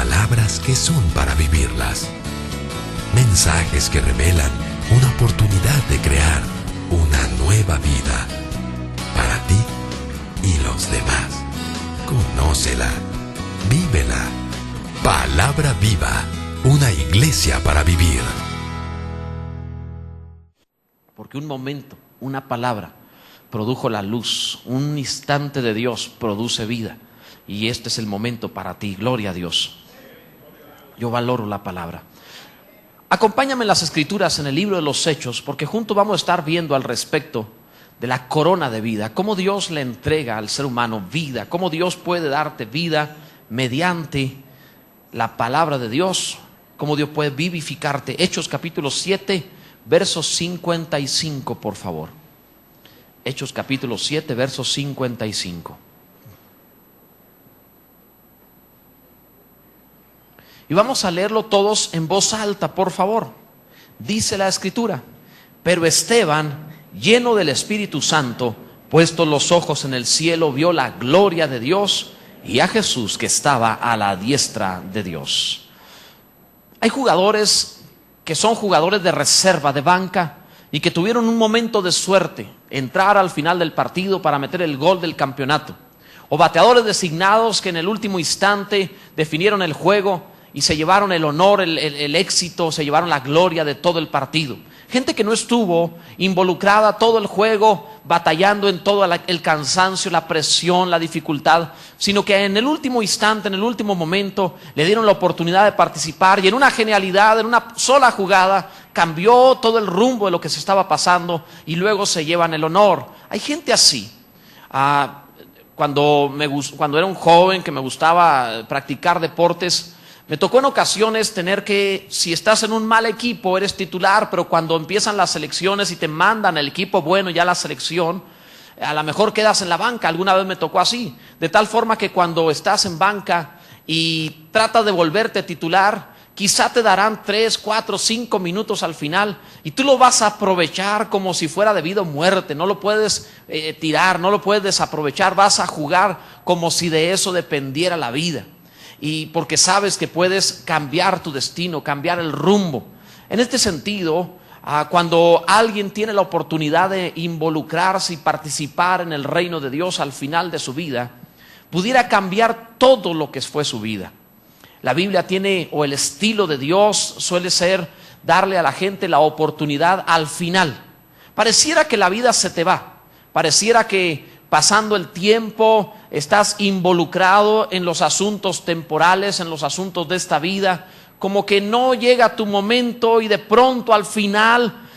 palabras que son para vivirlas. Mensajes que revelan una oportunidad de crear una nueva vida para ti y los demás. Conócela, vívela. Palabra Viva, una iglesia para vivir. Porque un momento, una palabra, produjo la luz. Un instante de Dios produce vida. Y este es el momento para ti. Gloria a Dios. Yo valoro la palabra. Acompáñame en las Escrituras, en el libro de los Hechos, porque juntos vamos a estar viendo al respecto de la corona de vida. Cómo Dios le entrega al ser humano vida. Cómo Dios puede darte vida mediante la palabra de Dios. Cómo Dios puede vivificarte. Hechos capítulo 7, verso 55, por favor. Hechos capítulo 7, verso 55. Y vamos a leerlo todos en voz alta, por favor. Dice la Escritura: pero Esteban, lleno del Espíritu Santo, puestos los ojos en el cielo, vio la gloria de Dios y a Jesús que estaba a la diestra de Dios. Hay jugadores que son jugadores de reserva, de banca, y que tuvieron un momento de suerte, entrar al final del partido para meter el gol del campeonato. O bateadores designados que en el último instante definieron el juego y se llevaron el honor, el éxito, se llevaron la gloria de todo el partido. Gente que no estuvo involucrada todo el juego, batallando en todo el cansancio, la presión, la dificultad, sino que en el último instante, en el último momento, le dieron la oportunidad de participar y en una genialidad, en una sola jugada, cambió todo el rumbo de lo que se estaba pasando y luego se llevan el honor. Hay gente así. Cuando era un joven que me gustaba practicar deportes, me tocó en ocasiones tener que, si estás en un mal equipo, eres titular, pero cuando empiezan las selecciones y te mandan el equipo bueno, ya la selección, a lo mejor quedas en la banca. Alguna vez me tocó así, de tal forma que cuando estás en banca y tratas de volverte titular, quizá te darán 3, 4, 5 minutos al final y tú lo vas a aprovechar como si fuera de vida o muerte. No lo puedes tirar, no lo puedes desaprovechar, vas a jugar como si de eso dependiera la vida. Y porque sabes que puedes cambiar tu destino, cambiar el rumbo. En este sentido, cuando alguien tiene la oportunidad de involucrarse y participar en el reino de Dios al final de su vida, pudiera cambiar todo lo que fue su vida. La Biblia tiene, o el estilo de Dios suele ser darle a la gente la oportunidad al final. Pareciera que la vida se te va, pareciera que pasando el tiempo estás involucrado en los asuntos temporales, en los asuntos de esta vida, como que no llega tu momento y de pronto al final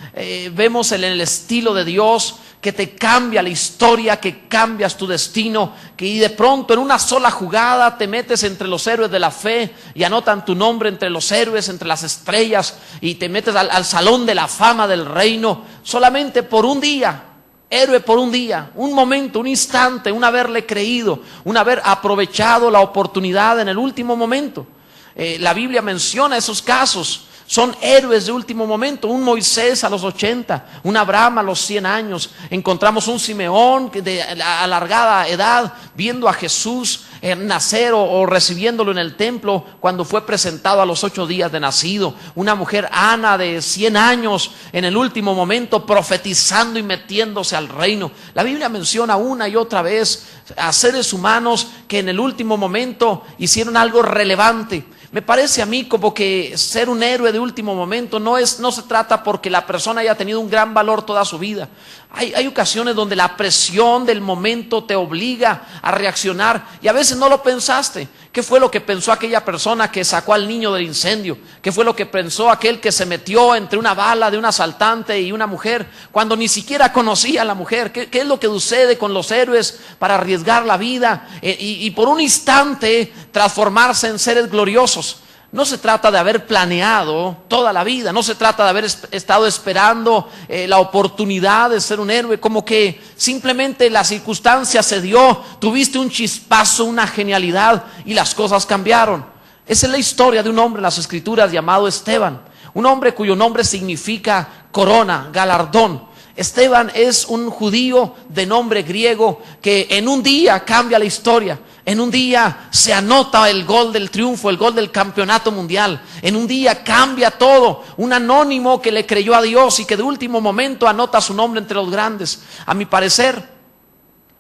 vemos en el estilo de Dios que te cambia la historia, que cambias tu destino, que de pronto en una sola jugada te metes entre los héroes de la fe y anotan tu nombre entre los héroes, entre las estrellas, y te metes al salón de la fama del reino solamente por un día. Héroe por un día, un momento, un instante, un haberle creído, un haber aprovechado la oportunidad en el último momento. La Biblia menciona esos casos. Son héroes de último momento. Un Moisés a los 80, un Abraham a los 100 años. Encontramos un Simeón de alargada edad viendo a Jesús nacer o recibiéndolo en el templo cuando fue presentado a los 8 días de nacido. Una mujer Ana de 100 años en el último momento profetizando y metiéndose al reino. La Biblia menciona una y otra vez a seres humanos que en el último momento hicieron algo relevante. Me parece a mí como que ser un héroe de último momento no se trata porque la persona haya tenido un gran valor toda su vida. Hay ocasiones donde la presión del momento te obliga a reaccionar y a veces no lo pensaste. ¿Qué fue lo que pensó aquella persona que sacó al niño del incendio? ¿Qué fue lo que pensó aquel que se metió entre una bala de un asaltante y una mujer cuando ni siquiera conocía a la mujer? ¿Qué es lo que sucede con los héroes para arriesgar la vida y por un instante transformarse en seres gloriosos? No se trata de haber planeado toda la vida, no se trata de haber estado esperando la oportunidad de ser un héroe, como que simplemente la circunstancia se dio, tuviste un chispazo, una genialidad y las cosas cambiaron. Esa es la historia de un hombre en las Escrituras llamado Esteban, un hombre cuyo nombre significa corona, galardón. Esteban es un judío de nombre griego que en un día cambia la historia. En un día se anota el gol del triunfo, el gol del campeonato mundial. En un día cambia todo. Un anónimo que le creyó a Dios y que de último momento anota su nombre entre los grandes. A mi parecer,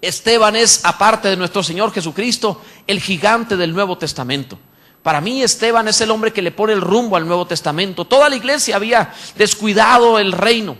Esteban es, aparte de nuestro Señor Jesucristo, el gigante del Nuevo Testamento. Para mí Esteban es el hombre que le pone el rumbo al Nuevo Testamento. Toda la iglesia había descuidado el reino,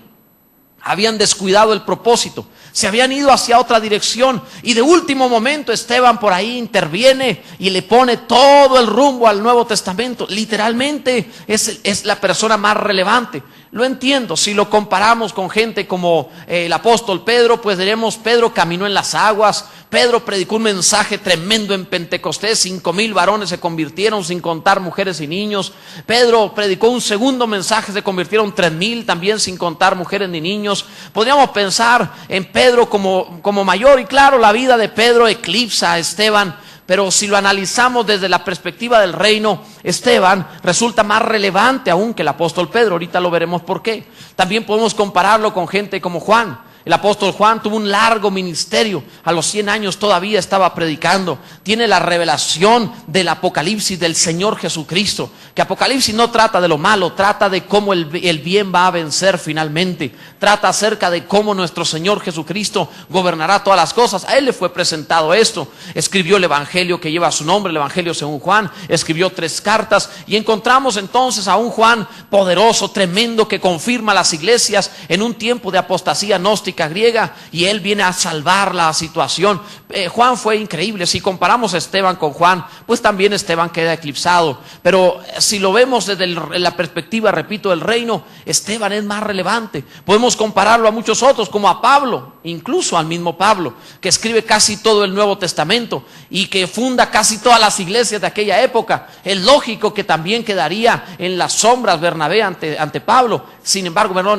habían descuidado el propósito, se habían ido hacia otra dirección y de último momento Esteban por ahí interviene y le pone todo el rumbo al Nuevo Testamento. Literalmente es la persona más relevante. Lo entiendo, si lo comparamos con gente como el apóstol Pedro, pues diremos, Pedro caminó en las aguas, Pedro predicó un mensaje tremendo en Pentecostés, 5,000 varones se convirtieron sin contar mujeres y niños. Pedro predicó un segundo mensaje, se convirtieron 3,000 también sin contar mujeres ni niños. Podríamos pensar en Pedro como mayor y claro, la vida de Pedro eclipsa a Esteban. Pero si lo analizamos desde la perspectiva del reino, Esteban resulta más relevante aún que el apóstol Pedro. Ahorita lo veremos por qué. También podemos compararlo con gente como Juan. El apóstol Juan tuvo un largo ministerio, a los 100 años todavía estaba predicando. Tiene la revelación del Apocalipsis del Señor Jesucristo, que Apocalipsis no trata de lo malo, trata de cómo el bien va a vencer finalmente. Trata acerca de cómo nuestro Señor Jesucristo gobernará todas las cosas. A él le fue presentado esto. Escribió el Evangelio que lleva su nombre, el Evangelio según Juan. Escribió 3 cartas y encontramos entonces a un Juan poderoso, tremendo, que confirma las iglesias en un tiempo de apostasía gnóstica griega, y él viene a salvar la situación. Juan fue increíble. Si comparamos a Esteban con Juan, pues también Esteban queda eclipsado, pero si lo vemos desde la perspectiva, repito, del reino, Esteban es más relevante. Podemos compararlo a muchos otros, como a Pablo, incluso al mismo Pablo, que escribe casi todo el Nuevo Testamento y que funda casi todas las iglesias de aquella época. Es lógico que también quedaría en las sombras Bernabé ante Pablo,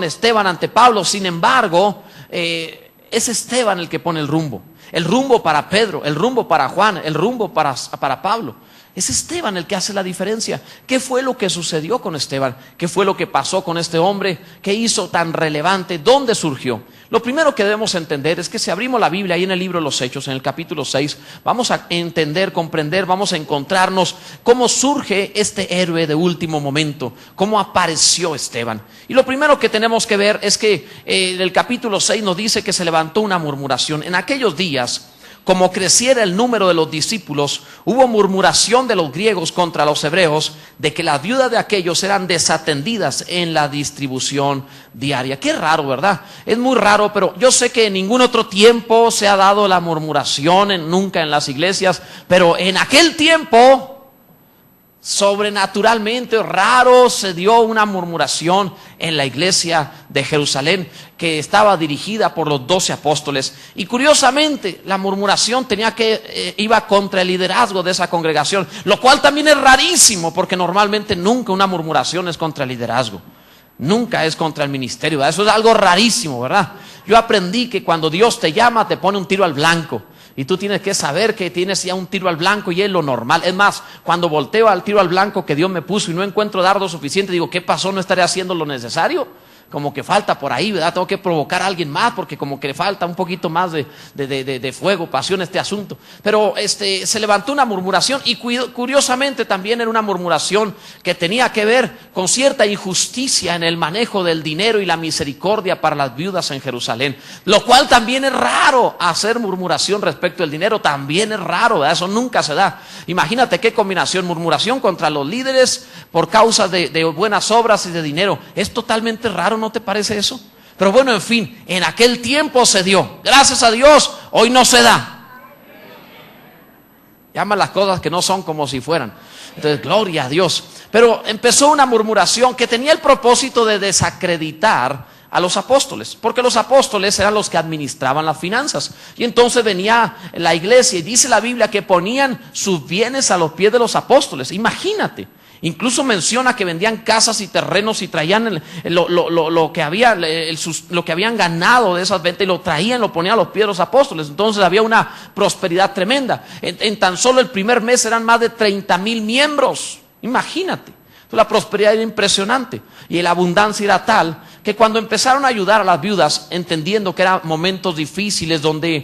Esteban ante Pablo. Sin embargo, es Esteban el que pone el rumbo para Pedro, el rumbo para Juan, el rumbo para Pablo. Es Esteban el que hace la diferencia. ¿Qué fue lo que sucedió con Esteban? ¿Qué fue lo que pasó con este hombre? ¿Qué hizo tan relevante? ¿Dónde surgió? Lo primero que debemos entender es que si abrimos la Biblia ahí en el libro de los Hechos, en el capítulo 6, vamos a entender, comprender, vamos a encontrarnos cómo surge este héroe de último momento, cómo apareció Esteban. Y lo primero que tenemos que ver es que en el capítulo 6 nos dice que se levantó una murmuración. En aquellos días, como creciera el número de los discípulos, hubo murmuración de los griegos contra los hebreos de que las viudas de aquellos eran desatendidas en la distribución diaria. Qué raro, ¿verdad? Es muy raro, pero yo sé que en ningún otro tiempo se ha dado la murmuración, nunca en las iglesias, pero en aquel tiempo, sobrenaturalmente raro, se dio una murmuración en la iglesia de Jerusalén que estaba dirigida por los 12 apóstoles. Y curiosamente la murmuración iba contra el liderazgo de esa congregación, lo cual también es rarísimo, porque normalmente nunca una murmuración es contra el liderazgo, nunca es contra el ministerio, ¿verdad? Eso es algo rarísimo, ¿verdad? Yo aprendí que cuando Dios te llama te pone un tiro al blanco. Y tú tienes que saber que tienes ya un tiro al blanco y es lo normal. Es más, cuando volteo al tiro al blanco que Dios me puso y no encuentro dardo suficiente, digo, ¿qué pasó? ¿No estaré haciendo lo necesario? Como que falta por ahí, ¿verdad? Tengo que provocar a alguien más porque como que le falta un poquito más de fuego, pasión a este asunto. Pero se levantó una murmuración y curiosamente también era una murmuración que tenía que ver con cierta injusticia en el manejo del dinero y la misericordia para las viudas en Jerusalén. Lo cual también es raro, hacer murmuración respecto al dinero también es raro, ¿verdad? Eso nunca se da. Imagínate qué combinación, murmuración contra los líderes por causa de buenas obras y de dinero. Es totalmente raro, ¿no te parece eso? Pero bueno, en fin, en aquel tiempo se dio. Gracias a Dios, hoy no se da. Llama las cosas que no son como si fueran. Entonces, gloria a Dios. Pero empezó una murmuración que tenía el propósito de desacreditar a los apóstoles, porque los apóstoles eran los que administraban las finanzas. Y entonces venía la iglesia y dice la Biblia que ponían sus bienes a los pies de los apóstoles. Imagínate. Incluso menciona que vendían casas y terrenos y traían lo que habían ganado de esas ventas y lo traían, lo ponían a los pies de los apóstoles. Entonces había una prosperidad tremenda. En tan solo el primer mes eran más de 30,000 miembros. Imagínate. La prosperidad era impresionante y la abundancia era tal que cuando empezaron a ayudar a las viudas, entendiendo que eran momentos difíciles donde